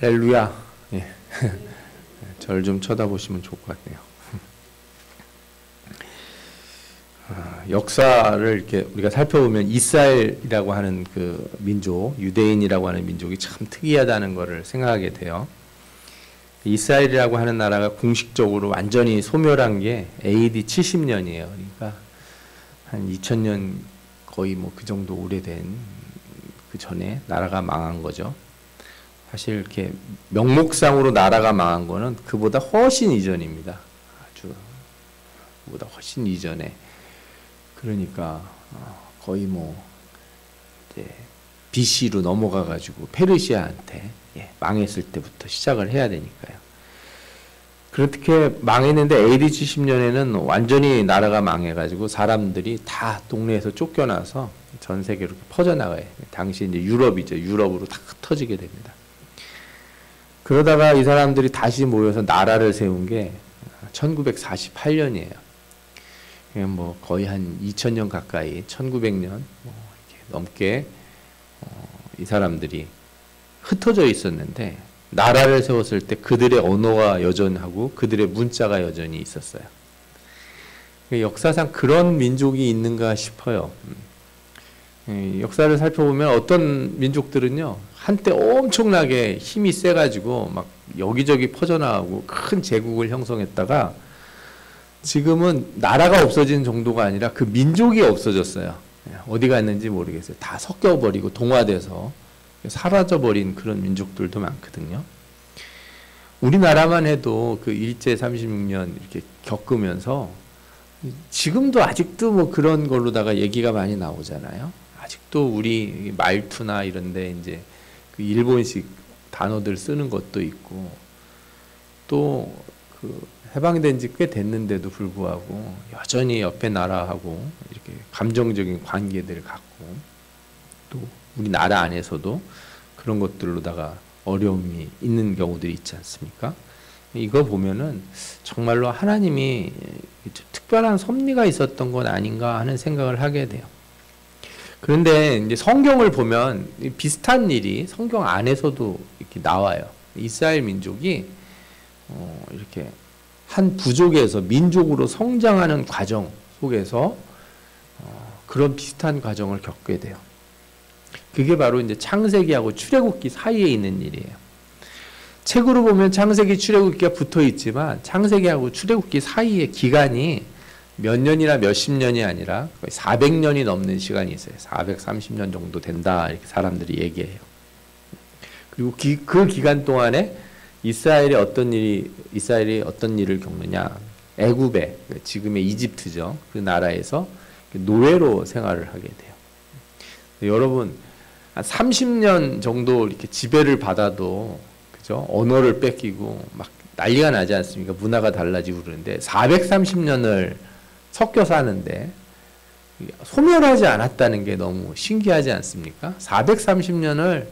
할렐루야. 예. 절 좀 쳐다보시면 좋을 것 같네요. 역사를 이렇게 우리가 살펴보면 이스라엘이라고 하는 그 민족, 유대인이라고 하는 민족이 참 특이하다는 것을 생각하게 돼요. 이스라엘이라고 하는 나라가 공식적으로 완전히 소멸한 게 AD 70년이에요. 그러니까 한 2000년 거의 뭐 그 정도 오래된 그 전에 나라가 망한 거죠. 사실 이렇게 명목상으로 나라가 망한 거는 그보다 훨씬 이전입니다. 아주 그보다 훨씬 이전에. 그러니까 거의 뭐 이제 BC로 넘어가 가지고 페르시아한테 망했을 때부터 시작을 해야 되니까요. 그렇게 망했는데 AD 70년에는 완전히 나라가 망해가지고 사람들이 다 동네에서 쫓겨나서 전 세계로 퍼져나가요. 당시 이제 유럽이죠. 유럽으로 다 흩어지게 됩니다. 그러다가 이 사람들이 다시 모여서 나라를 세운 게 1948년이에요. 뭐 거의 한 2000년 가까이 1900년 뭐 이렇게 넘게 이 사람들이 흩어져 있었는데 나라를 세웠을 때 그들의 언어가 여전하고 그들의 문자가 여전히 있었어요. 역사상 그런 민족이 있는가 싶어요. 역사를 살펴보면 어떤 민족들은요 한때 엄청나게 힘이 세가지고 막 여기저기 퍼져나가고 큰 제국을 형성했다가 지금은 나라가 없어진 정도가 아니라 그 민족이 없어졌어요. 어디 갔는지 모르겠어요. 다 섞여버리고 동화돼서 사라져버린 그런 민족들도 많거든요. 우리나라만 해도 그 일제 36년 이렇게 겪으면서 지금도 아직도 뭐 그런 걸로다가 얘기가 많이 나오잖아요. 아직도 우리 말투나 이런데 이제 그 일본식 단어들 쓰는 것도 있고 또 그 해방된 지 꽤 됐는데도 불구하고 여전히 옆에 나라하고 이렇게 감정적인 관계들을 갖고 또 우리나라 안에서도 그런 것들로다가 어려움이 있는 경우들이 있지 않습니까? 이거 보면은 정말로 하나님이 특별한 섭리가 있었던 건 아닌가 하는 생각을 하게 돼요. 그런데 이제 성경을 보면 비슷한 일이 성경 안에서도 이렇게 나와요. 이스라엘 민족이 이렇게 한 부족에서 민족으로 성장하는 과정 속에서 그런 비슷한 과정을 겪게 돼요. 그게 바로 이제 창세기하고 출애굽기 사이에 있는 일이에요. 책으로 보면 창세기, 출애굽기가 붙어 있지만 창세기하고 출애굽기 사이의 기간이 몇 년이나 몇십 년이 아니라 거의 400년이 넘는 시간이 있어요. 430년 정도 된다 이렇게 사람들이 얘기해요. 그리고 그 기간 동안에 이스라엘이 어떤 일을 겪느냐? 애굽에 지금의 이집트죠. 그 나라에서 노예로 생활을 하게 돼요. 여러분 한 30년 정도 이렇게 지배를 받아도 그죠? 언어를 뺏기고 막 난리가 나지 않습니까? 문화가 달라지고 그러는데 430년을 섞여 사는데 소멸하지 않았다는 게 너무 신기하지 않습니까? 430년을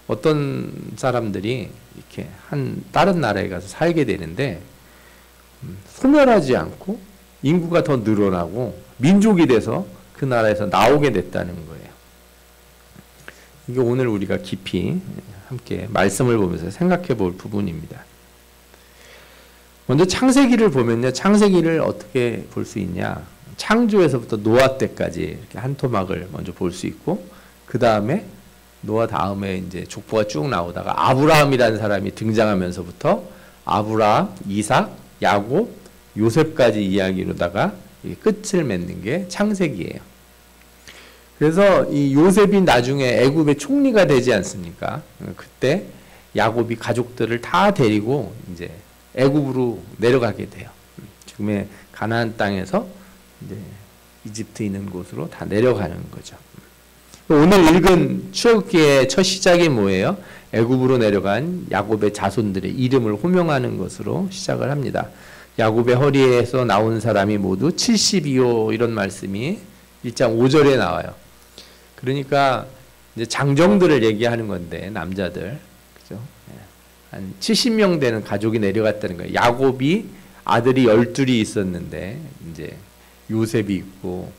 어떤 사람들이 이렇게 다른 나라에 가서 살게 되는데 소멸하지 않고 인구가 더 늘어나고 민족이 돼서 그 나라에서 나오게 됐다는 거예요. 이게 오늘 우리가 깊이 함께 말씀을 보면서 생각해 볼 부분입니다. 먼저 창세기를 보면요. 창세기를 어떻게 볼 수 있냐. 창조에서부터 노아 때까지 이렇게 한 토막을 먼저 볼 수 있고 그 다음에 노아 다음에 이제 족보가 쭉 나오다가 아브라함이라는 사람이 등장하면서부터 아브라함, 이삭, 야곱, 요셉까지 이야기로다가 끝을 맺는 게 창세기예요. 그래서 이 요셉이 나중에 애굽의 총리가 되지 않습니까? 그때 야곱이 가족들을 다 데리고 이제 애굽으로 내려가게 돼요. 지금의 가나안 땅에서 이제 이집트 있는 곳으로 다 내려가는 거죠. 오늘 읽은 출애굽기의 첫 시작이 뭐예요? 애굽으로 내려간 야곱의 자손들의 이름을 호명하는 것으로 시작을 합니다. 야곱의 허리에서 나온 사람이 모두 72요 이런 말씀이 1장 5절에 나와요. 그러니까 이제 장정들을 얘기하는 건데 남자들 그죠? 한 70명 되는 가족이 내려갔다는 거예요. 야곱이 아들이 12이 있었는데 이제 요셉이 있고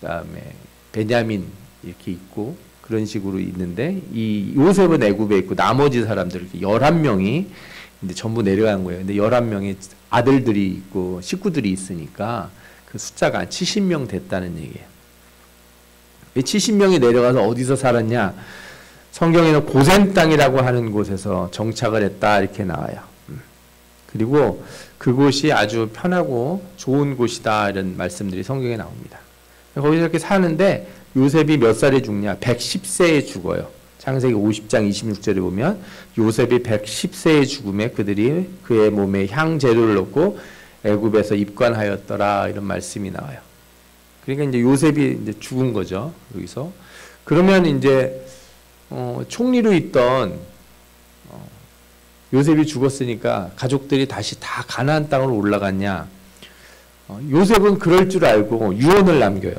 그다음에 베냐민 이렇게 있고 그런 식으로 있는데 이 요셉은 애굽에 있고 나머지 사람들 11명이 이제 전부 내려간 거예요. 근데 11명의 아들들이 있고 식구들이 있으니까 그 숫자가 한 70명 됐다는 얘기예요. 이 70명이 내려가서 어디서 살았냐? 성경에는 고센 땅이라고 하는 곳에서 정착을 했다 이렇게 나와요. 그리고 그곳이 아주 편하고 좋은 곳이다 이런 말씀들이 성경에 나옵니다. 거기서 이렇게 사는데 요셉이 몇 살에 죽냐? 110세에 죽어요. 창세기 50장 26절에 보면 요셉이 110세에 죽음에 그들이 그의 몸에 향재료를 넣고 애굽에서 입관하였더라 이런 말씀이 나와요. 그러니까 이제 요셉이 이제 죽은 거죠. 여기서. 그러면 이제 총리로 있던 요셉이 죽었으니까 가족들이 다시 다 가나안 땅으로 올라갔냐? 요셉은 그럴 줄 알고 유언을 남겨요.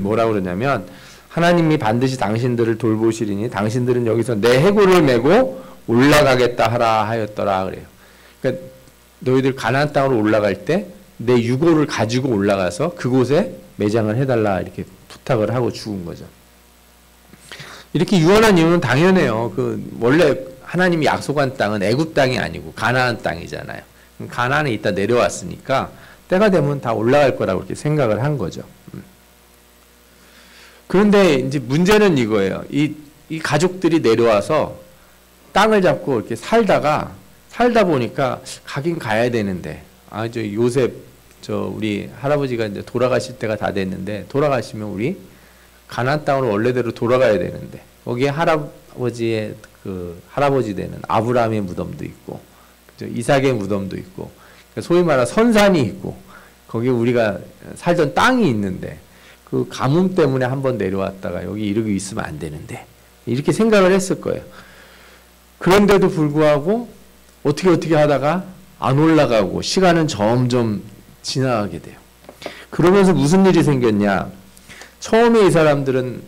뭐라고 그러냐면 하나님이 반드시 당신들을 돌보시리니 당신들은 여기서 내 해골을 메고 올라가겠다 하라 하였더라 그래요. 그러니까 너희들 가나안 땅으로 올라갈 때 내 유골을 가지고 올라가서 그곳에 매장을 해달라 이렇게 부탁을 하고 죽은 거죠. 이렇게 유언한 이유는 당연해요. 원래 하나님이 약속한 땅은 애굽 땅이 아니고 가나안 땅이잖아요. 가나안에 있다 내려왔으니까 때가 되면 다 올라갈 거라고 그렇게 생각을 한 거죠. 그런데 이제 문제는 이거예요. 이 가족들이 내려와서 땅을 잡고 이렇게 살다 보니까 가긴 가야 되는데, 요셉, 우리 할아버지가 이제 돌아가실 때가 다 됐는데, 돌아가시면 우리 가나안 땅으로 원래대로 돌아가야 되는데, 거기에 할아버지의 할아버지 되는 아브라함의 무덤도 있고, 그죠? 이삭의 무덤도 있고, 소위 말하는 선산이 있고, 거기에 우리가 살던 땅이 있는데, 그 가뭄 때문에 한번 내려왔다가 여기 이러고 있으면 안 되는데, 이렇게 생각을 했을 거예요. 그런데도 불구하고 어떻게 하다가 안 올라가고 시간은 점점 지나가게 돼요. 그러면서 무슨 일이 생겼냐? 처음에 이 사람들은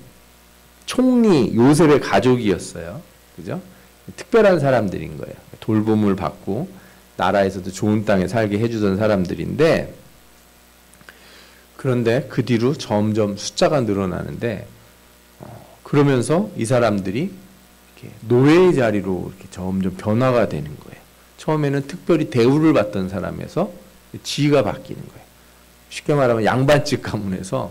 총리 요셉의 가족이었어요. 그죠? 특별한 사람들인 거예요. 돌봄을 받고 나라에서도 좋은 땅에 살게 해주던 사람들인데, 그런데 그 뒤로 점점 숫자가 늘어나는데, 그러면서 이 사람들이 이렇게 노예의 자리로 이렇게 점점 변화가 되는 거예요. 처음에는 특별히 대우를 받던 사람에서 지위가 바뀌는 거예요. 쉽게 말하면 양반집 가문에서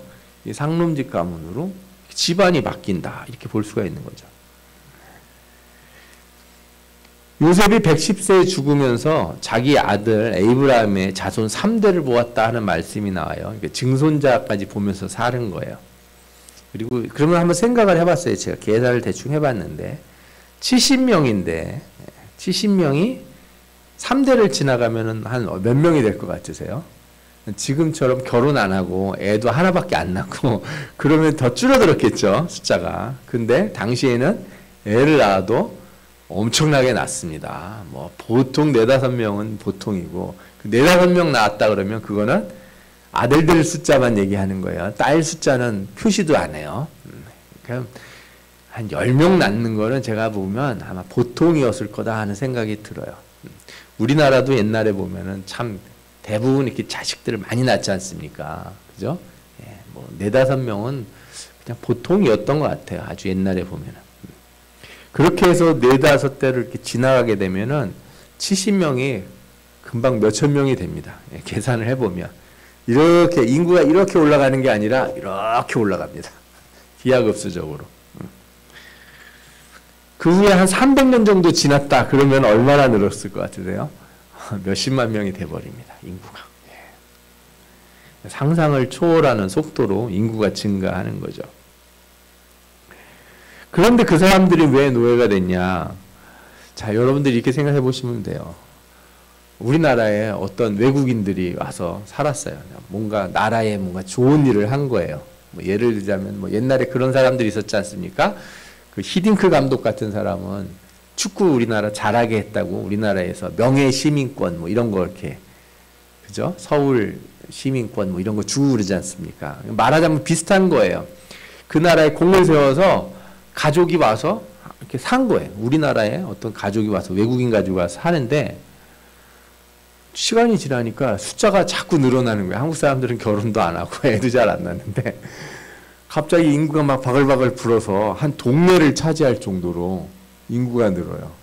상놈집 가문으로 집안이 바뀐다 이렇게 볼 수가 있는 거죠. 요셉이 110세에 죽으면서 자기 아들 에이브라함의 자손 3대를 모았다 하는 말씀이 나와요. 그러니까 증손자까지 보면서 사는 거예요. 그리고 그러면 한번 생각을 해봤어요. 제가 계산을 대충 해봤는데 70명인데 70명이 3대를 지나가면은 한 몇 명이 될 것 같으세요? 지금처럼 결혼 안 하고 애도 하나밖에 안 낳고 그러면 더 줄어들었겠죠, 숫자가. 근데 당시에는 애를 낳아도 엄청나게 낳습니다. 뭐 보통 4-5명은 보통이고 4-5명 낳았다 그러면 그거는 아들들 숫자만 얘기하는 거예요. 딸 숫자는 표시도 안 해요. 그러니까 한 10명 낳는 거는 제가 보면 아마 보통이었을 거다 하는 생각이 들어요. 우리나라도 옛날에 보면은 참 대부분 이렇게 자식들을 많이 낳지 않습니까? 그죠? 예, 뭐 4-5명은 그냥 보통이었던 것 같아요. 아주 옛날에 보면은. 그렇게 해서 4-5대를 이렇게 지나가게 되면은 70명이 금방 몇천 명이 됩니다. 예, 계산을 해보면. 이렇게, 인구가 이렇게 올라가는 게 아니라 이렇게 올라갑니다. 기하급수적으로. 그 후에 한 300년 정도 지났다. 그러면 얼마나 늘었을 것 같으세요? 몇십만 명이 돼버립니다. 인구가. 예. 상상을 초월하는 속도로 인구가 증가하는 거죠. 그런데 그 사람들이 왜 노예가 됐냐? 자, 여러분들이 이렇게 생각해 보시면 돼요. 우리나라에 어떤 외국인들이 와서 살았어요. 뭔가 나라에 뭔가 좋은 일을 한 거예요. 뭐 예를 들자면 뭐 옛날에 그런 사람들이 있었지 않습니까? 그 히딩크 감독 같은 사람은 축구 우리나라 잘하게 했다고 우리나라에서 명예 시민권 뭐 이런 거 이렇게, 그죠? 서울 시민권 뭐 이런 거 주고 그러지 않습니까? 말하자면 비슷한 거예요. 그 나라에 공을 세워서 가족이 와서 이렇게 산 거예요. 우리나라에 어떤 가족이 와서, 외국인 가족이 와서 사는데 시간이 지나니까 숫자가 자꾸 늘어나는 거예요. 한국 사람들은 결혼도 안 하고 애도 잘 안 낳는데 갑자기 인구가 막 바글바글 불어서 한 동네를 차지할 정도로 인구가 늘어요.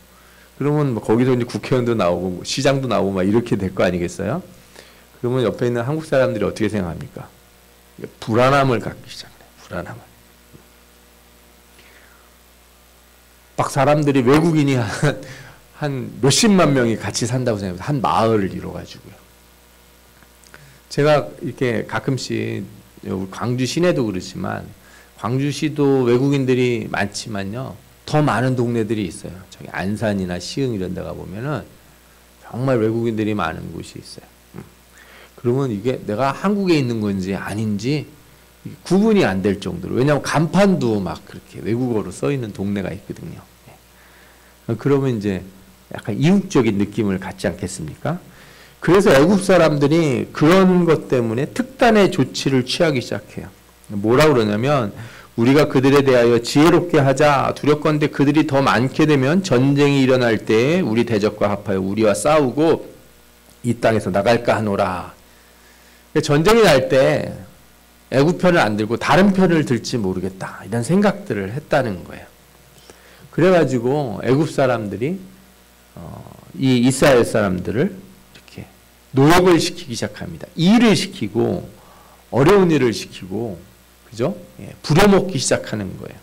그러면 뭐 거기서 이제 국회의원도 나오고 시장도 나오고 막 이렇게 될 거 아니겠어요? 그러면 옆에 있는 한국 사람들이 어떻게 생각합니까? 불안함을 갖기 시작해요. 불안함을. 막 사람들이 외국인이 한 몇십만 명이 같이 산다고 생각해요. 한 마을을 이뤄가지고요. 제가 이렇게 가끔씩 광주 시내도 그렇지만 광주시도 외국인들이 많지만요. 더 많은 동네들이 있어요. 저기 안산이나 시흥 이런 데 가보면은 정말 외국인들이 많은 곳이 있어요. 그러면 이게 내가 한국에 있는 건지 아닌지 구분이 안 될 정도로. 왜냐하면 간판도 막 그렇게 외국어로 써 있는 동네가 있거든요. 그러면 이제 약간 이국적인 느낌을 갖지 않겠습니까? 그래서 애국 사람들이 그런 것 때문에 특단의 조치를 취하기 시작해요. 뭐라 그러냐면 우리가 그들에 대하여 지혜롭게 하자. 두렵건대 그들이 더 많게 되면 전쟁이 일어날 때 우리 대적과 합하여 우리와 싸우고 이 땅에서 나갈까 하노라. 전쟁이 날 때 애국 편을 안 들고 다른 편을 들지 모르겠다. 이런 생각들을 했다는 거예요. 그래가지고 애국 사람들이 이 이스라엘 사람들을 이렇게 노역을 시키기 시작합니다. 일을 시키고 어려운 일을 시키고 그죠? 예, 부려먹기 시작하는 거예요.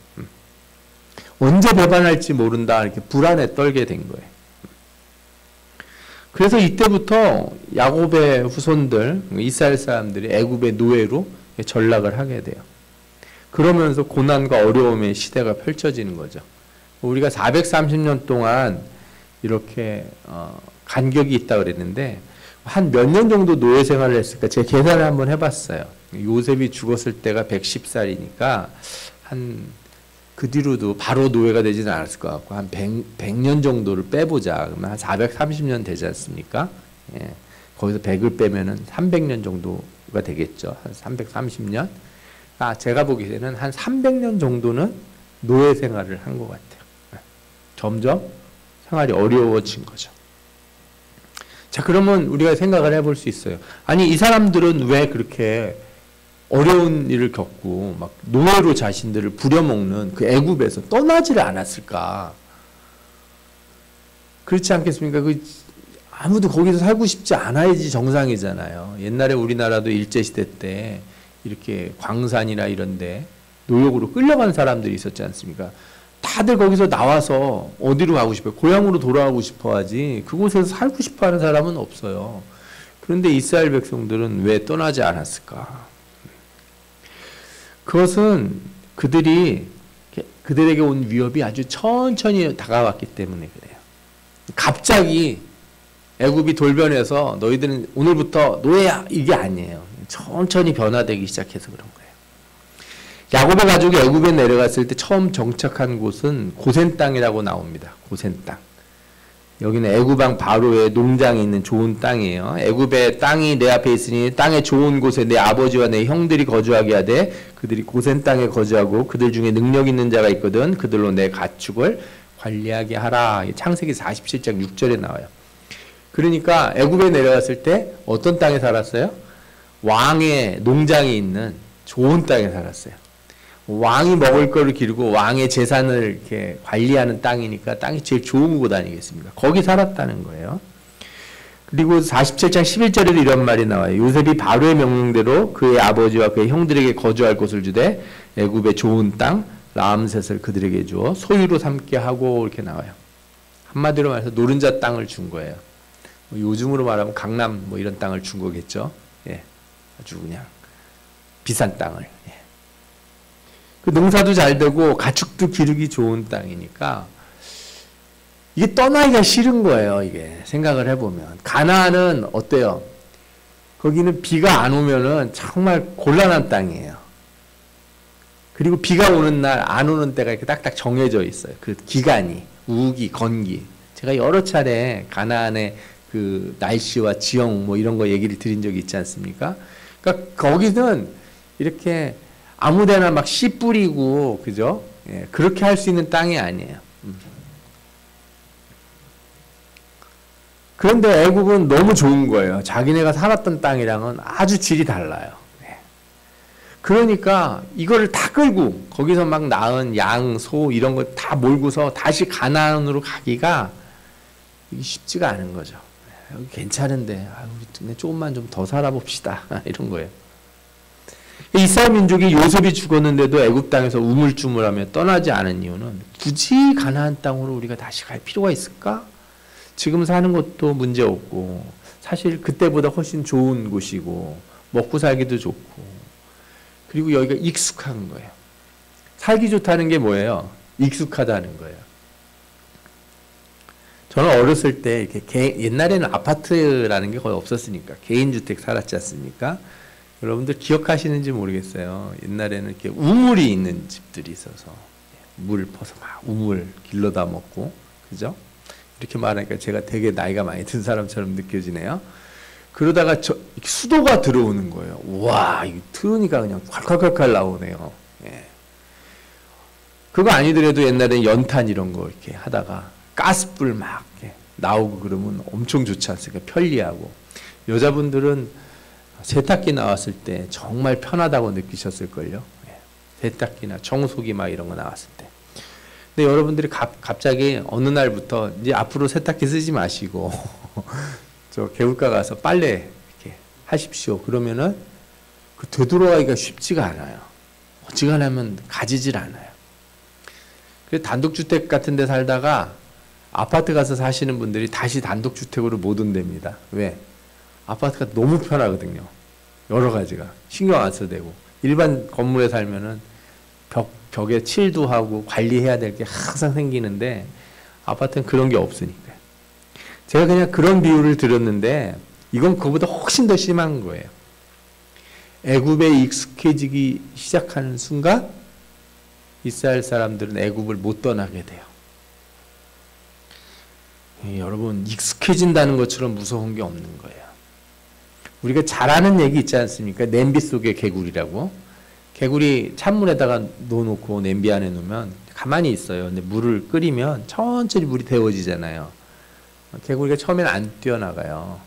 언제 배반할지 모른다 이렇게 불안에 떨게 된 거예요. 그래서 이때부터 야곱의 후손들 이스라엘 사람들이 애굽의 노예로 전락을 하게 돼요. 그러면서 고난과 어려움의 시대가 펼쳐지는 거죠. 우리가 430년 동안 이렇게 간격이 있다 그랬는데 한 몇 년 정도 노예 생활을 했을까? 제가 계산을 한번 해봤어요. 요셉이 죽었을 때가 110살이니까 한 그 뒤로도 바로 노예가 되지는 않았을 것 같고 한 100년 정도를 빼보자. 그러면 한 430년 되지 않습니까? 예. 거기서 100을 빼면은 300년 정도가 되겠죠. 한 330년. 제가 보기에는 한 300년 정도는 노예 생활을 한 것 같아요. 점점 생활이 어려워진 거죠. 자, 그러면 우리가 생각을 해볼 수 있어요. 아니, 이 사람들은 왜 그렇게 어려운 일을 겪고 막 노예로 자신들을 부려먹는 그 애굽에서 떠나지를 않았을까? 그렇지 않겠습니까? 아무도 거기서 살고 싶지 않아야지 정상이잖아요. 옛날에 우리나라도 일제시대 때 이렇게 광산이나 이런데 노역으로 끌려간 사람들이 있었지 않습니까? 다들 거기서 나와서 어디로 가고 싶어요? 고향으로 돌아가고 싶어 하지 그곳에서 살고 싶어 하는 사람은 없어요. 그런데 이스라엘 백성들은 왜 떠나지 않았을까? 그것은 그들에게 온 위협이 아주 천천히 다가왔기 때문에 그래요. 갑자기 애굽이 돌변해서 너희들은 오늘부터 노예야 이게 아니에요. 천천히 변화되기 시작해서 그런 거예요. 야곱의 가족이 애굽에 내려갔을 때 처음 정착한 곳은 고센 땅이라고 나옵니다. 고센 땅. 여기는 애굽 왕 바로의 농장이 있는 좋은 땅이에요. 애굽의 땅이 내 앞에 있으니 땅의 좋은 곳에 내 아버지와 내 형들이 거주하게 하되 그들이 고센 땅에 거주하고 그들 중에 능력 있는 자가 있거든 그들로 내 가축을 관리하게 하라. 창세기 47장 6절에 나와요. 그러니까 애굽에 내려갔을 때 어떤 땅에 살았어요? 왕의 농장이 있는 좋은 땅에 살았어요. 왕이 먹을 거를 기르고 왕의 재산을 이렇게 관리하는 땅이니까 땅이 제일 좋은 곳 아니겠습니까? 거기 살았다는 거예요. 그리고 47장 11절에도 이런 말이 나와요. 요셉이 바로의 명령대로 그의 아버지와 그의 형들에게 거주할 곳을 주되 애굽의 좋은 땅 라암셋을 그들에게 주어 소유로 삼게 하고 이렇게 나와요. 한마디로 말해서 노른자 땅을 준 거예요. 요즘으로 말하면 강남 뭐 이런 땅을 준 거겠죠. 예, 아주 그냥 비싼 땅을. 예. 그 농사도 잘 되고 가축도 기르기 좋은 땅이니까 이게 떠나기가 싫은 거예요. 이게 생각을 해보면 가나안은 어때요? 거기는 비가 안 오면은 정말 곤란한 땅이에요. 그리고 비가 오는 날 안 오는 때가 이렇게 딱딱 정해져 있어요. 그 기간이 우기, 건기. 제가 여러 차례 가나안의 그 날씨와 지형 뭐 이런 거 얘기를 드린 적이 있지 않습니까? 그러니까 거기는 이렇게 아무데나 막 씨 뿌리고 그죠? 예, 그렇게 할 수 있는 땅이 아니에요. 그런데 애국은 너무 좋은 거예요. 자기네가 살았던 땅이랑은 아주 질이 달라요. 예. 그러니까 이거를 다 끌고 거기서 막 낳은 양, 소 이런 거 다 몰고서 다시 가나안으로 가기가 이게 쉽지가 않은 거죠. 여기 괜찮은데 우리 조금만 좀 더 살아봅시다 이런 거예요. 이스라엘 민족이 요셉이 죽었는데도 애굽 땅에서 우물쭈물하며 떠나지 않은 이유는 굳이 가나안 땅으로 우리가 다시 갈 필요가 있을까? 지금 사는 것도 문제 없고 사실 그때보다 훨씬 좋은 곳이고 먹고 살기도 좋고 그리고 여기가 익숙한 거예요. 살기 좋다는 게 뭐예요? 익숙하다는 거예요. 저는 어렸을 때 이렇게 옛날에는 아파트라는 게 거의 없었으니까 개인주택 살았지 않습니까? 여러분들 기억하시는지 모르겠어요. 옛날에는 이렇게 우물이 있는 집들이 있어서 물 퍼서 막 우물 길러다 먹고 그죠? 이렇게 말하니까 제가 되게 나이가 많이 든 사람처럼 느껴지네요. 그러다가 수도가 들어오는 거예요. 와, 이거 들으니까 그냥 콸콸콸콸 나오네요. 예. 그거 아니더라도 옛날에 연탄 이런 거 이렇게 하다가 가스불 막 이렇게 나오고 그러면 엄청 좋지 않습니까? 편리하고. 여자분들은 세탁기 나왔을 때 정말 편하다고 느끼셨을걸요. 예. 세탁기나 청소기 막 이런 거 나왔을 때. 근데 여러분들이 갑자기 어느 날부터 이제 앞으로 세탁기 쓰지 마시고 저 개울가 가서 빨래 이렇게 하십시오. 그러면은 그 되돌아가기가 쉽지가 않아요. 어지간하면 가지질 않아요. 그래서 단독주택 같은 데 살다가 아파트 가서 사시는 분들이 다시 단독주택으로 못 온답니다. 왜? 아파트가 너무 편하거든요. 여러 가지가. 신경 안 써도 되고. 일반 건물에 살면은 벽에 칠도 하고 관리해야 될 게 항상 생기는데 아파트는 그런 게 없으니까. 제가 그냥 그런 비유를 드렸는데 이건 그보다 훨씬 더 심한 거예요. 애굽에 익숙해지기 시작하는 순간 이스라엘 사람들은 애굽을 못 떠나게 돼요. 여러분 익숙해진다는 것처럼 무서운 게 없는 거예요. 우리가 잘 아는 얘기 있지 않습니까? 냄비 속의 개구리라고. 개구리 찬물에다가 넣어놓고 냄비 안에 놓으면 가만히 있어요. 근데 물을 끓이면 천천히 물이 데워지잖아요. 개구리가 처음에는 안 뛰어나가요.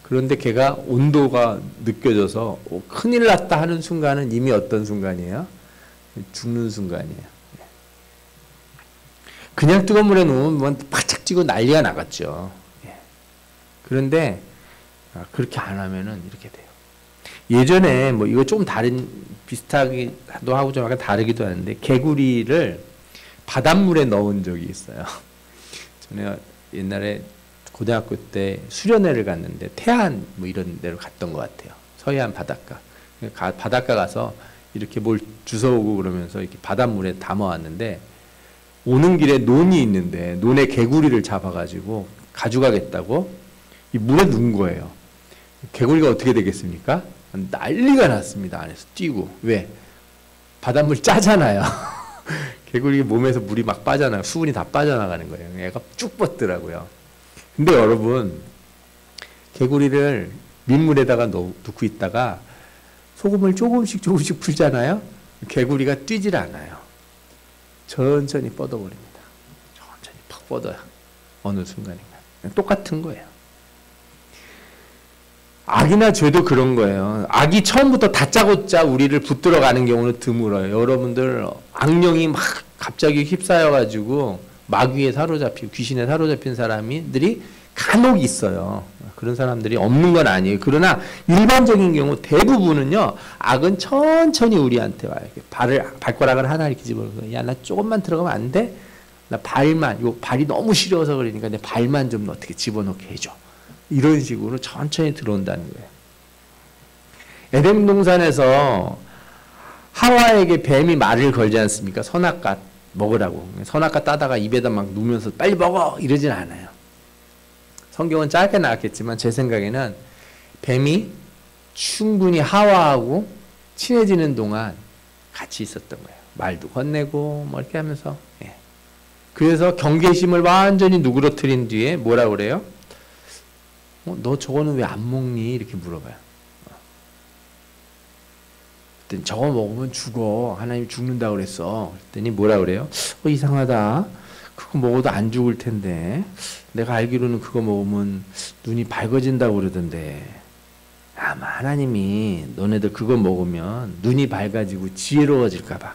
그런데 걔가 온도가 느껴져서 큰일 났다 하는 순간은 이미 어떤 순간이에요? 죽는 순간이에요. 그냥 뜨거운 물에 놓으면 바짝 찌고 난리가 나갔죠. 그런데 그렇게 안 하면은 이렇게 돼요. 예전에 뭐 이거 좀 비슷하기도 하고 좀 약간 다르기도 하는데 개구리를 바닷물에 넣은 적이 있어요. 전에 옛날에 고등학교 때 수련회를 갔는데 태안 뭐 이런 데로 갔던 것 같아요. 서해안 바닷가. 바닷가 가서 이렇게 뭘 주워오고 그러면서 이렇게 바닷물에 담아왔는데 오는 길에 논이 있는데 논에 개구리를 잡아가지고 가져가겠다고 이 물에 넣은 거예요. 개구리가 어떻게 되겠습니까? 난리가 났습니다. 안에서 뛰고. 왜? 바닷물 짜잖아요. 개구리 몸에서 물이 막 빠져나가요. 수분이 다 빠져나가는 거예요. 얘가 쭉 뻗더라고요. 근데 여러분 개구리를 민물에다가 넣고 있다가 소금을 조금씩 풀잖아요. 개구리가 뛰질 않아요. 천천히 뻗어버립니다. 천천히 팍 뻗어요. 어느 순간인가. 똑같은 거예요. 악이나 죄도 그런 거예요. 악이 처음부터 다짜고짜 우리를 붙들어가는 경우는 드물어요. 여러분들 악령이 막 갑자기 휩싸여가지고 마귀에 사로잡히고 귀신에 사로잡힌 사람들이 간혹 있어요. 그런 사람들이 없는 건 아니에요. 그러나 일반적인 경우 대부분은요. 악은 천천히 우리한테 와요. 발가락을 하나 이렇게 집어넣어서 야, 나 조금만 들어가면 안 돼? 나 발이 너무 시려워서 그러니까 내 발만 좀 어떻게 집어넣게 해줘. 이런 식으로 천천히 들어온다는 거예요. 에덴 동산에서 하와에게 뱀이 말을 걸지 않습니까? 선악과 먹으라고. 선악과 따다가 입에다 막 누면서 빨리 먹어! 이러진 않아요. 성경은 짧게 나왔겠지만 제 생각에는 뱀이 충분히 하와하고 친해지는 동안 같이 있었던 거예요. 말도 건네고 뭐 이렇게 하면서. 예. 그래서 경계심을 완전히 누그러뜨린 뒤에 뭐라 그래요? 너 저거는 왜 안 먹니? 이렇게 물어봐요. 그랬더니 저거 먹으면 죽어. 하나님이 죽는다고 그랬어. 그랬더니 뭐라 그래요? 이상하다. 그거 먹어도 안 죽을 텐데. 내가 알기로는 그거 먹으면 눈이 밝아진다고 그러던데. 아마 하나님이 너네들 그거 먹으면 눈이 밝아지고 지혜로워질까 봐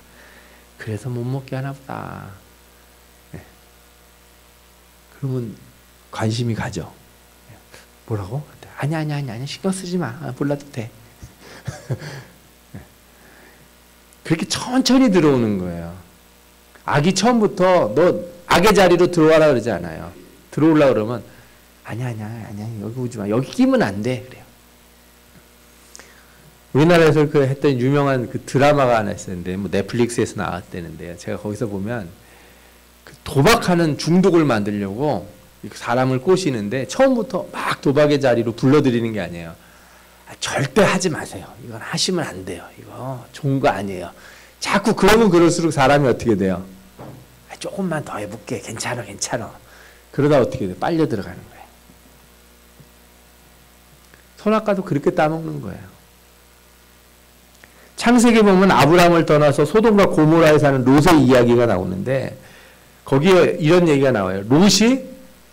그래서 못 먹게 하나 보다. 네. 그러면 관심이 가죠. 뭐라고? 아니 신경 쓰지 마. 몰라도 돼. 그렇게 천천히 들어오는 거예요. 악이 처음부터 너 악의 자리로 들어와라 그러지 않아요. 들어오려고 그러면 아니야 여기 오지 마. 여기 끼면 안 돼. 그래요. 우리나라에서 그 했던 유명한 그 드라마가 하나 있었는데 뭐 넷플릭스에서 나왔다는데요. 제가 거기서 보면 그 도박하는 중독을 만들려고 사람을 꼬시는데 처음부터 막 도박의 자리로 불러들이는 게 아니에요. 절대 하지 마세요. 이건 하시면 안 돼요. 이거 좋은 거 아니에요. 자꾸 그러면 그럴수록 사람이 어떻게 돼요? 조금만 더 해볼게. 괜찮아. 그러다 어떻게 돼요? 빨려 들어가는 거예요. 선악과도 그렇게 따먹는 거예요. 창세기 보면 아브라함을 떠나서 소돔과 고모라에 사는 롯의 이야기가 나오는데 거기에 이런 얘기가 나와요. 롯이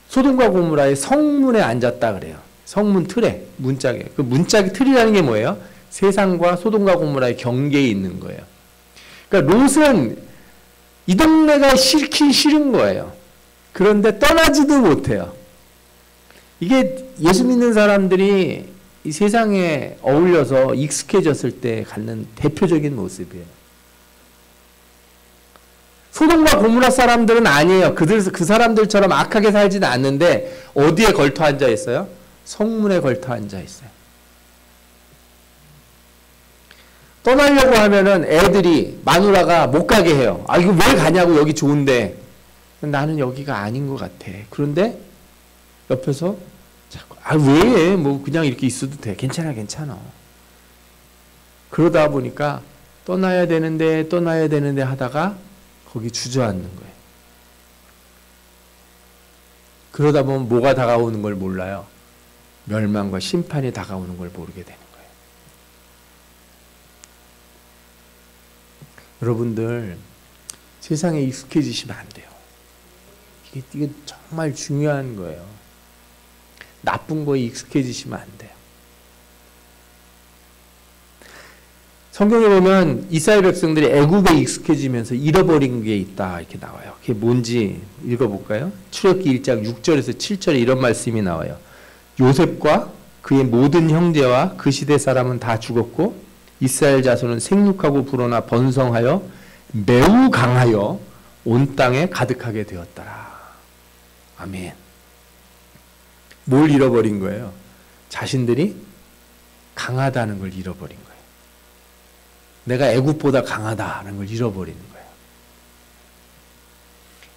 소돔과 고모라의 성문에 앉았다 그래요. 성문 틀에, 문짝에. 그 문짝이 틀이라는 게 뭐예요? 세상과 소돔과 고모라의 경계에 있는 거예요. 그러니까 롯은 이 동네가 싫긴 싫은 거예요. 그런데 떠나지도 못해요. 이게 예수 믿는 사람들이 이 세상에 어울려서 익숙해졌을 때 갖는 대표적인 모습이에요. 소돔과 고모라 사람들은 아니에요. 그 사람들처럼 악하게 살지는 않는데 어디에 걸터 앉아 있어요? 성문에 걸터 앉아 있어요. 떠나려고 하면은 애들이 마누라가 못 가게 해요. 아 이거 왜 가냐고 여기 좋은데. 나는 여기가 아닌 것 같아. 그런데 옆에서 자꾸 아 왜 뭐 그냥 이렇게 있어도 돼. 괜찮아. 그러다 보니까 떠나야 되는데 하다가 거기 주저앉는 거예요. 그러다 보면 뭐가 다가오는 걸 몰라요. 멸망과 심판이 다가오는 걸 모르게 되는 거예요. 여러분들 세상에 익숙해지시면 안 돼요. 이게 정말 중요한 거예요. 나쁜 거에 익숙해지시면 안 돼요. 성경에 보면 이스라엘 백성들이 애굽에 익숙해지면서 잃어버린 게 있다 이렇게 나와요. 그게 뭔지 읽어볼까요? 출애굽기 1장 6절에서 7절에 이런 말씀이 나와요. 요셉과 그의 모든 형제와 그 시대 사람은 다 죽었고 이스라엘 자손은 생육하고 불어나 번성하여 매우 강하여 온 땅에 가득하게 되었더라. 아멘. 뭘 잃어버린 거예요? 자신들이 강하다는 걸 잃어버린 거예요. 내가 애굽보다 강하다는 걸 잃어버리는 거예요.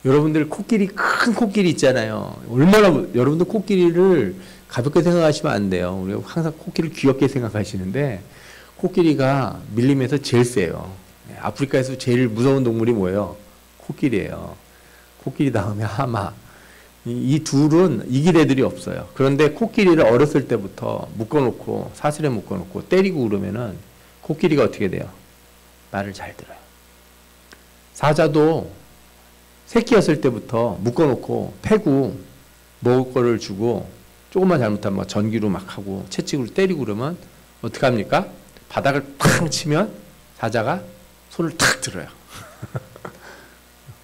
여러분들 코끼리 큰 코끼리 있잖아요. 얼마나 여러분들 코끼리를 가볍게 생각하시면 안 돼요. 우리가 항상 코끼리를 귀엽게 생각하시는데 코끼리가 밀림에서 제일 세요. 아프리카에서 제일 무서운 동물이 뭐예요? 코끼리예요. 코끼리 다음에 하마. 이 둘은 이길 애들이 없어요. 그런데 코끼리를 어렸을 때부터 묶어놓고 사슬에 묶어놓고 때리고 그러면은 코끼리가 어떻게 돼요? 말을 잘 들어요. 사자도 새끼였을 때부터 묶어놓고 패고 먹을 거를 주고 조금만 잘못하면 막 전기로 막 하고 채찍으로 때리고 그러면 어떻게 합니까? 바닥을 탁 치면 사자가 손을 탁 들어요.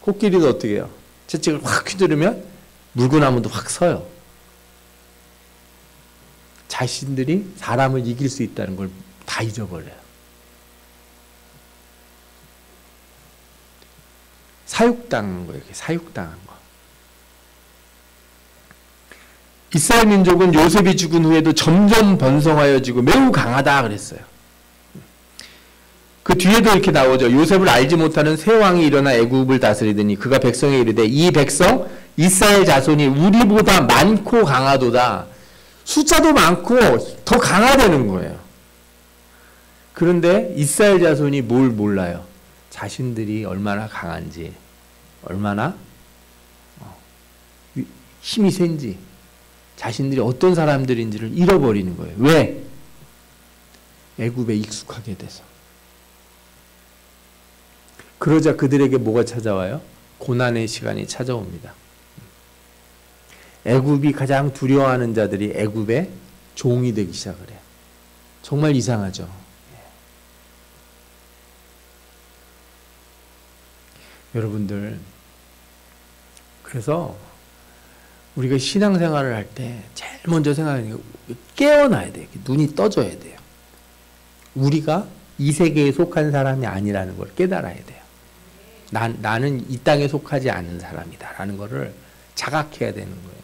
코끼리도 어떻게 해요? 채찍을 확 휘두르면 물구나무도 확 서요. 자신들이 사람을 이길 수 있다는 걸 다 잊어버려요. 사육당한 거예요. 사육당한 거. 이스라엘 민족은 요셉이 죽은 후에도 점점 번성하여지고 매우 강하다 그랬어요. 그 뒤에도 이렇게 나오죠. 요셉을 알지 못하는 새 왕이 일어나 애굽을 다스리더니 그가 백성에 이르되 이 백성 이스라엘 자손이 우리보다 많고 강하도다. 숫자도 많고 더 강하다는 거예요. 그런데 이스라엘 자손이 뭘 몰라요? 자신들이 얼마나 강한지, 얼마나 힘이 센지, 자신들이 어떤 사람들인지를 잃어버리는 거예요. 왜? 애굽에 익숙하게 돼서. 그러자 그들에게 뭐가 찾아와요? 고난의 시간이 찾아옵니다. 애굽이 가장 두려워하는 자들이 애굽의 종이 되기 시작을 해요. 정말 이상하죠. 여러분들, 그래서 우리가 신앙생활을 할 때 제일 먼저 생각하는 게 깨어나야 돼요. 눈이 떠져야 돼요. 우리가 이 세계에 속한 사람이 아니라는 걸 깨달아야 돼요. 나는 이 땅에 속하지 않은 사람이다 라는 거를 자각해야 되는 거예요.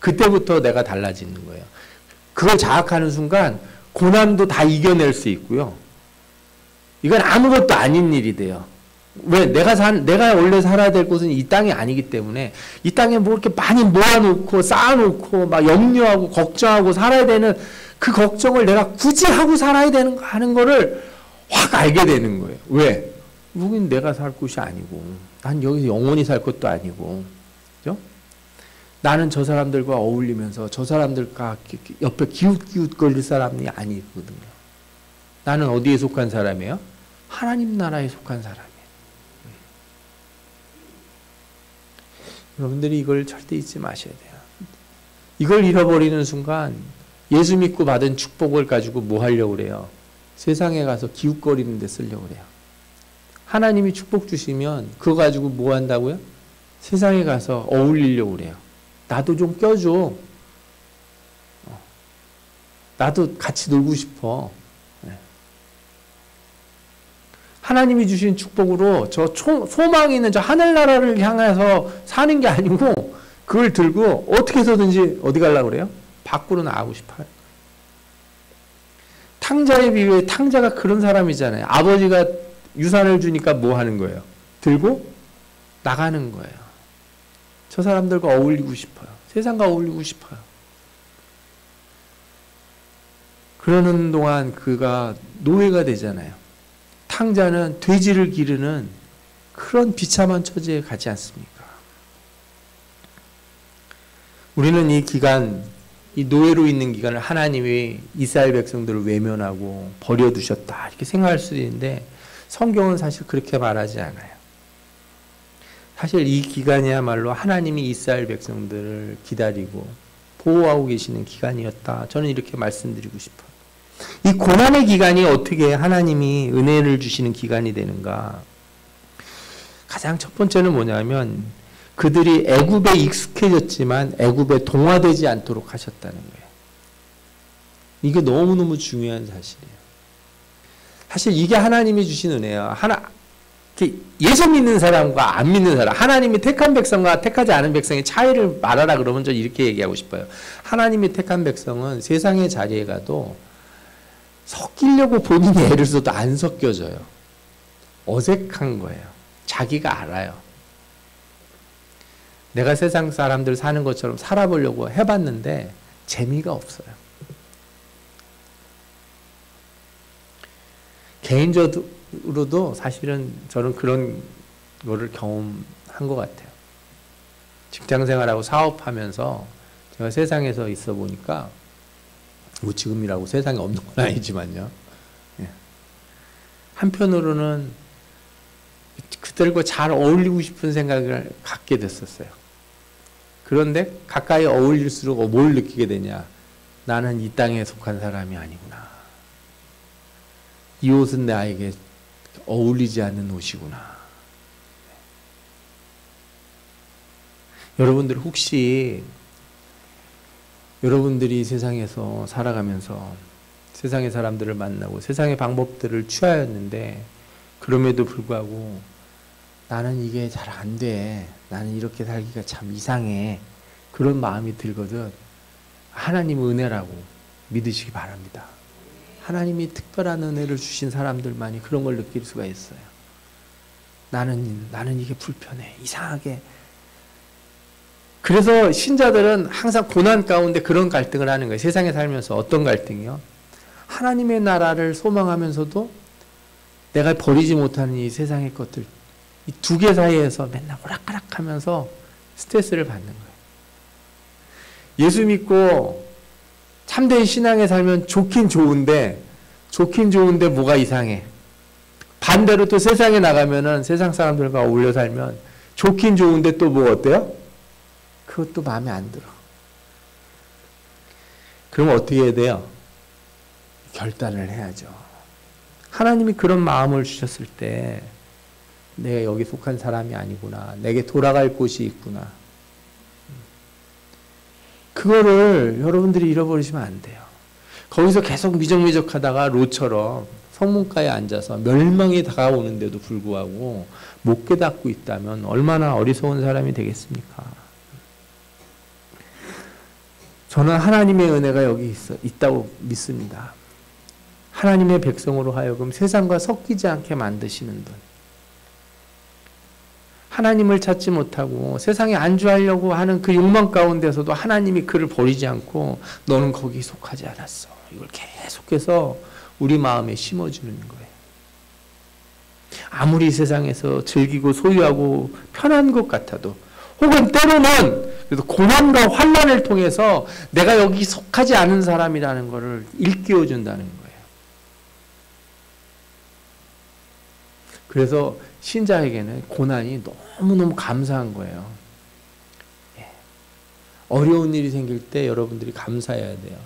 그때부터 내가 달라지는 거예요. 그걸 자각하는 순간 고난도 다 이겨낼 수 있고요. 이건 아무것도 아닌 일이 돼요. 왜? 내가 원래 살아야 될 곳은 이 땅이 아니기 때문에 이 땅에 뭐 이렇게 많이 모아놓고 쌓아놓고 막 염려하고 걱정하고 살아야 되는 그 걱정을 내가 굳이 하고 살아야 하는 거를 확 알게 되는 거예요. 왜? 여긴 내가 살 곳이 아니고 난 여기서 영원히 살 것도 아니고, 그죠? 나는 저 사람들과 어울리면서 저 사람들과 옆에 기웃기웃 거릴 사람이 아니거든요. 나는 어디에 속한 사람이에요? 하나님 나라에 속한 사람이에요. 여러분들이 이걸 절대 잊지 마셔야 돼요. 이걸 잃어버리는 순간 예수 믿고 받은 축복을 가지고 뭐 하려고 그래요? 세상에 가서 기웃거리는 데 쓰려고 그래요. 하나님이 축복 주시면 그거 가지고 뭐 한다고요? 세상에 가서 어울리려고 그래요. 나도 좀 껴줘. 나도 같이 놀고 싶어. 하나님이 주신 축복으로 저 소망이 있는 저 하늘나라를 향해서 사는 게 아니고 그걸 들고 어떻게 해서든지 어디 가려고 그래요? 밖으로 나가고 싶어요. 탕자에 비유해 탕자가 그런 사람이잖아요. 아버지가 유산을 주니까 뭐 하는 거예요? 들고 나가는 거예요. 저 사람들과 어울리고 싶어요. 세상과 어울리고 싶어요. 그러는 동안 그가 노예가 되잖아요. 탕자는 돼지를 기르는 그런 비참한 처지에 가지 않습니까? 우리는 이 기간, 이 노예로 있는 기간을 하나님이 이스라엘 백성들을 외면하고 버려두셨다 이렇게 생각할 수도 있는데 성경은 사실 그렇게 말하지 않아요. 사실 이 기간이야말로 하나님이 이스라엘 백성들을 기다리고 보호하고 계시는 기간이었다. 저는 이렇게 말씀드리고 싶어요. 이 고난의 기간이 어떻게 하나님이 은혜를 주시는 기간이 되는가? 가장 첫 번째는 뭐냐면 그들이 애굽에 익숙해졌지만 애굽에 동화되지 않도록 하셨다는 거예요. 이게 너무너무 중요한 사실이에요. 사실 이게 하나님이 주신 은혜예요. 예수 믿는 사람과 안 믿는 사람, 하나님이 택한 백성과 택하지 않은 백성의 차이를 말하라 그러면 저 이렇게 얘기하고 싶어요. 하나님이 택한 백성은 세상의 자리에 가도 섞이려고 본인이 애를 써도 안 섞여져요. 어색한 거예요. 자기가 알아요. 내가 세상 사람들 사는 것처럼 살아보려고 해봤는데 재미가 없어요. 개인적으로도 사실은 저는 그런 거를 경험한 것 같아요. 직장생활하고 사업하면서 제가 세상에서 있어 보니까 뭐 지금이라고 세상에 없는 건 아니지만요. 한편으로는 그들과 잘 어울리고 싶은 생각을 갖게 됐었어요. 그런데 가까이 어울릴수록 뭘 느끼게 되냐? 나는 이 땅에 속한 사람이 아니구나. 이 옷은 나에게 어울리지 않는 옷이구나. 여러분들 혹시 여러분들이 세상에서 살아가면서 세상의 사람들을 만나고 세상의 방법들을 취하였는데 그럼에도 불구하고 나는 이게 잘 안 돼. 나는 이렇게 살기가 참 이상해. 그런 마음이 들거든. 하나님 은혜라고 믿으시기 바랍니다. 하나님이 특별한 은혜를 주신 사람들만이 그런 걸 느낄 수가 있어요. 나는 이게 불편해. 이상하게. 그래서 신자들은 항상 고난 가운데 그런 갈등을 하는 거예요. 세상에 살면서 어떤 갈등이요? 하나님의 나라를 소망하면서도 내가 버리지 못하는 이 세상의 것들, 이 두 개 사이에서 맨날 오락가락하면서 스트레스를 받는 거예요. 예수 믿고 참된 신앙에 살면 좋긴 좋은데 뭐가 이상해. 반대로 또 세상에 나가면은 세상 사람들과 어울려 살면 좋긴 좋은데 또 뭐 어때요? 그것도 마음에 안 들어. 그럼 어떻게 해야 돼요? 결단을 해야죠. 하나님이 그런 마음을 주셨을 때 내가 여기 속한 사람이 아니구나. 내게 돌아갈 곳이 있구나. 그거를 여러분들이 잃어버리시면 안 돼요. 거기서 계속 미적미적하다가 롯처럼 성문가에 앉아서 멸망이 다가오는데도 불구하고 못 깨닫고 있다면 얼마나 어리석은 사람이 되겠습니까? 저는 하나님의 은혜가 여기 있다고 믿습니다. 하나님의 백성으로 하여금 세상과 섞이지 않게 만드시는 분. 하나님을 찾지 못하고 세상에 안주하려고 하는 그 욕망 가운데서도 하나님이 그를 버리지 않고 너는 거기 속하지 않았어. 이걸 계속해서 우리 마음에 심어주는 거예요. 아무리 세상에서 즐기고 소유하고 편한 것 같아도 혹은 때로는 그래서 고난과 환난을 통해서 내가 여기 속하지 않은 사람이라는 것을 일깨워준다는 거예요. 그래서 신자에게는 고난이 너무너무 감사한 거예요. 어려운 일이 생길 때 여러분들이 감사해야 돼요.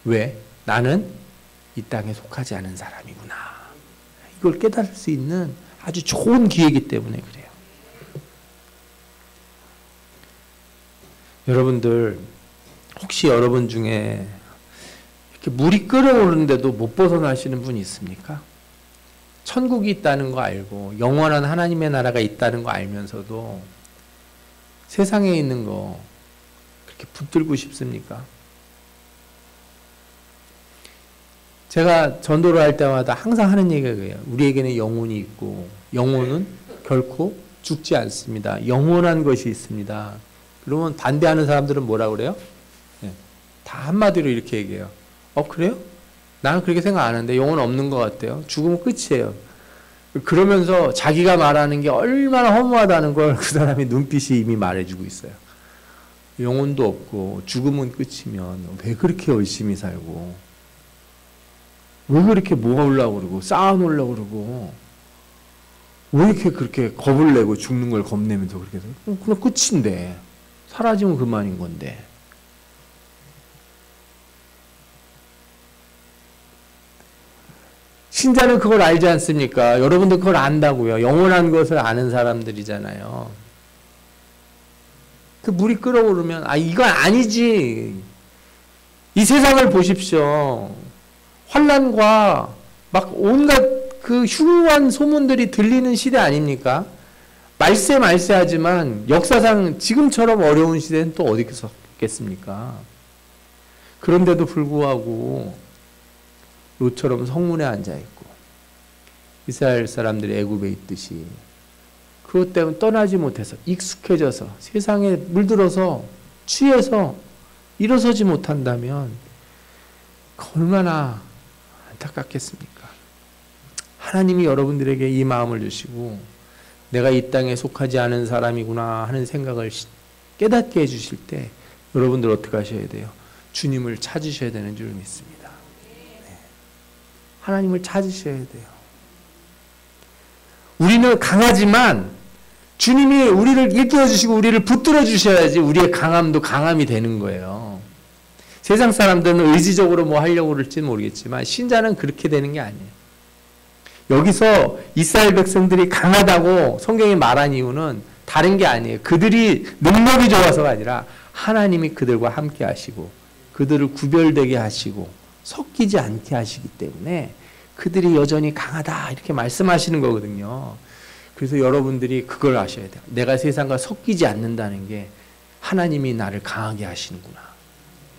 왜? 나는 이 땅에 속하지 않은 사람이구나. 이걸 깨달을 수 있는 아주 좋은 기회이기 때문에 그래요. 여러분들 혹시 여러분 중에 이렇게 물이 끓어오르는데도 못 벗어나시는 분이 있습니까? 천국이 있다는 거 알고 영원한 하나님의 나라가 있다는 거 알면서도 세상에 있는 거 그렇게 붙들고 싶습니까? 제가 전도를 할 때마다 항상 하는 얘기가 그래요. 우리에게는 영혼이 있고 영혼은 결코 죽지 않습니다. 영원한 것이 있습니다. 그러면 반대하는 사람들은 뭐라고 그래요? 네. 다 한마디로 이렇게 얘기해요. 그래요? 나는 그렇게 생각 안 하는데 영혼 없는 것 같아요. 죽으면 끝이에요. 그러면서 자기가 말하는 게 얼마나 허무하다는 걸 그 사람의 눈빛이 이미 말해주고 있어요. 영혼도 없고 죽으면 끝이면 왜 그렇게 열심히 살고 왜 그렇게 모으려고 그러고 쌓아놓으려고 그러고 왜 이렇게 그렇게 겁을 내고 죽는 걸 겁내면서 그렇게 해서 그냥 끝인데 사라지면 그만인 건데. 신자는 그걸 알지 않습니까? 여러분도 그걸 안다고요. 영원한 것을 아는 사람들이잖아요. 그 물이 끓어오르면 이건 아니지. 이 세상을 보십시오. 환난과 막 온갖 그 흉흉한 소문들이 들리는 시대 아닙니까? 말세하지만 역사상 지금처럼 어려운 시대는 또 어디서 있겠습니까? 그런데도 불구하고 롯처럼 성문에 앉아있고 이스라엘 사람들이 애굽에 있듯이 그것 때문에 떠나지 못해서 익숙해져서 세상에 물들어서 취해서 일어서지 못한다면 얼마나 안타깝겠습니까? 하나님이 여러분들에게 이 마음을 주시고 내가 이 땅에 속하지 않은 사람이구나 하는 생각을 깨닫게 해주실 때 여러분들 어떻게 하셔야 돼요? 주님을 찾으셔야 되는 줄 믿습니다. 네. 하나님을 찾으셔야 돼요. 우리는 강하지만 주님이 우리를 일깨워 주시고 우리를 붙들어 주셔야지 우리의 강함도 강함이 되는 거예요. 세상 사람들은 의지적으로 뭐 하려고 그럴지는 모르겠지만 신자는 그렇게 되는 게 아니에요. 여기서 이스라엘 백성들이 강하다고 성경이 말한 이유는 다른 게 아니에요. 그들이 능력이 좋아서가 아니라 하나님이 그들과 함께 하시고 그들을 구별되게 하시고 섞이지 않게 하시기 때문에 그들이 여전히 강하다 이렇게 말씀하시는 거거든요. 그래서 여러분들이 그걸 아셔야 돼요. 내가 세상과 섞이지 않는다는 게 하나님이 나를 강하게 하시는구나.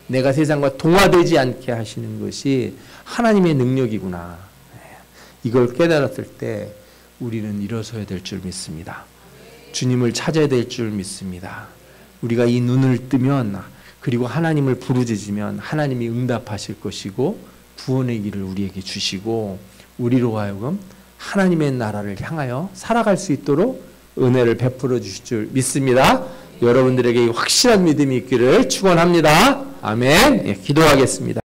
내가 세상과 동화되지 않게 하시는 것이 하나님의 능력이구나. 이걸 깨달았을 때 우리는 일어서야 될 줄 믿습니다. 주님을 찾아야 될 줄 믿습니다. 우리가 이 눈을 뜨면 그리고 하나님을 부르짖으면 하나님이 응답하실 것이고 구원의 길을 우리에게 주시고 우리로 하여금 하나님의 나라를 향하여 살아갈 수 있도록 은혜를 베풀어 주실 줄 믿습니다. 여러분들에게 확실한 믿음이 있기를 축원합니다. 아멘. 기도하겠습니다.